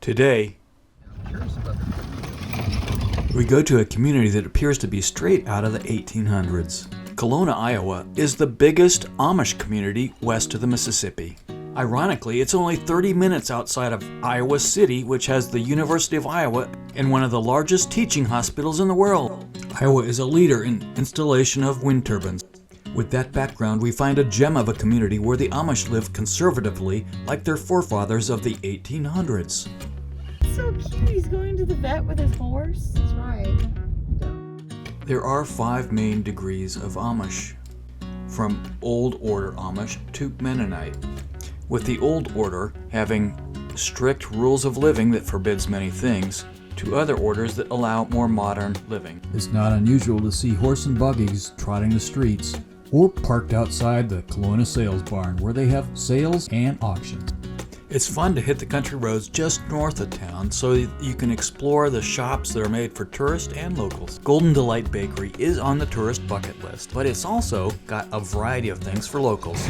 Today, we go to a community that appears to be straight out of the 1800s. Kalona, Iowa is the biggest Amish community west of the Mississippi. Ironically, it's only 30 minutes outside of Iowa City, which has the University of Iowa and one of the largest teaching hospitals in the world. Iowa is a leader in installation of wind turbines. With that background, we find a gem of a community where the Amish live conservatively like their forefathers of the 1800s. So cute, he's going to the vet with his horse. That's right. There are 5 main degrees of Amish, from Old Order Amish to Mennonite, with the Old Order having strict rules of living that forbids many things, to other orders that allow more modern living. It's not unusual to see horse and buggies trotting the streets or parked outside the Kelowna sales barn where they have sales and auctions. It's fun to hit the country roads just north of town so you can explore the shops that are made for tourists and locals. Golden Delight Bakery is on the tourist bucket list, but it's also got a variety of things for locals.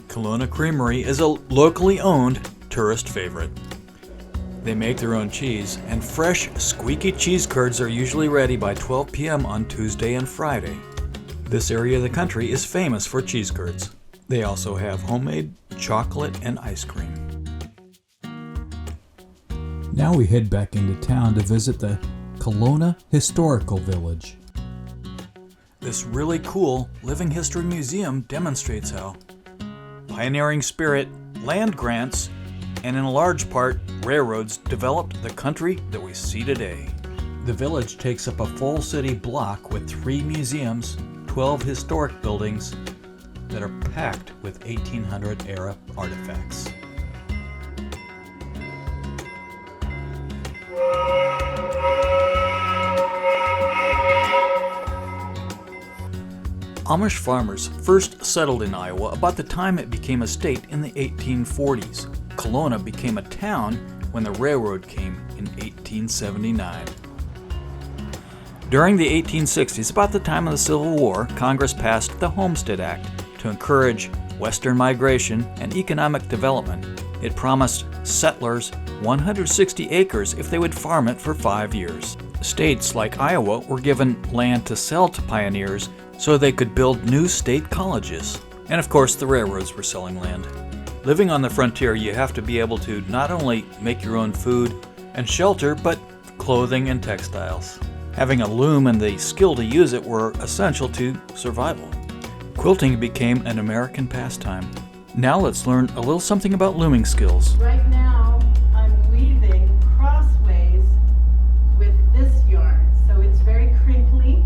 Kelowna Creamery is a locally owned tourist favorite. They make their own cheese, and fresh, squeaky cheese curds are usually ready by 12 p.m. on Tuesday and Friday. This area of the country is famous for cheese curds. They also have homemade chocolate and ice cream. Now we head back into town to visit the Kalona Historical Village. This really cool living history museum demonstrates how pioneering spirit, land grants, and in a large part, railroads developed the country that we see today. The village takes up a full city block with 3 museums, 12 historic buildings that are packed with 1800 era artifacts. Amish farmers first settled in Iowa about the time it became a state in the 1840s. Kelowna became a town when the railroad came in 1879. During the 1860s, about the time of the Civil War, Congress passed the Homestead Act to encourage Western migration and economic development. It promised settlers 160 acres if they would farm it for 5 years. States like Iowa were given land to sell to pioneers so they could build new state colleges. And of course, the railroads were selling land. Living on the frontier, you have to be able to not only make your own food and shelter, but clothing and textiles. Having a loom and the skill to use it were essential to survival. Quilting became an American pastime. Now let's learn a little something about looming skills. Right now, I'm weaving crossways with this yarn, so it's very crinkly,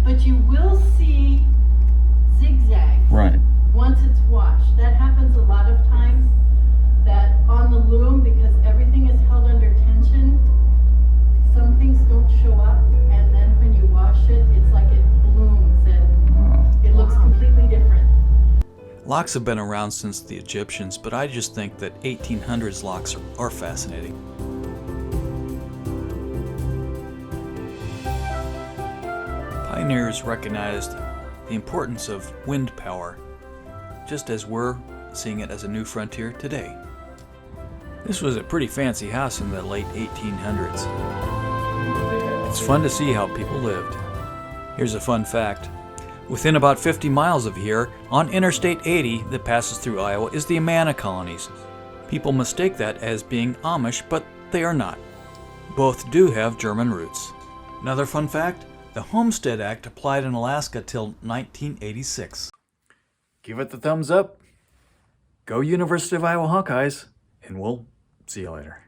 but you will see zigzags once it's washed. That happens a lot of times, that on the loom, because everything is held under tension, some things don't show up, and then when you wash it, it's like it blooms and it looks completely different. Locks have been around since the Egyptians, but I just think that 1800s locks are fascinating. Pioneers recognized the importance of wind power, just as we're seeing it as a new frontier today. This was a pretty fancy house in the late 1800s. It's fun to see how people lived. Here's a fun fact. Within about 50 miles of here, on Interstate 80 that passes through Iowa, is the Amana colonies. People mistake that as being Amish, but they are not. Both do have German roots. Another fun fact, the Homestead Act applied in Alaska till 1986. Give it the thumbs up. Go University of Iowa Hawkeyes, and we'll see you later.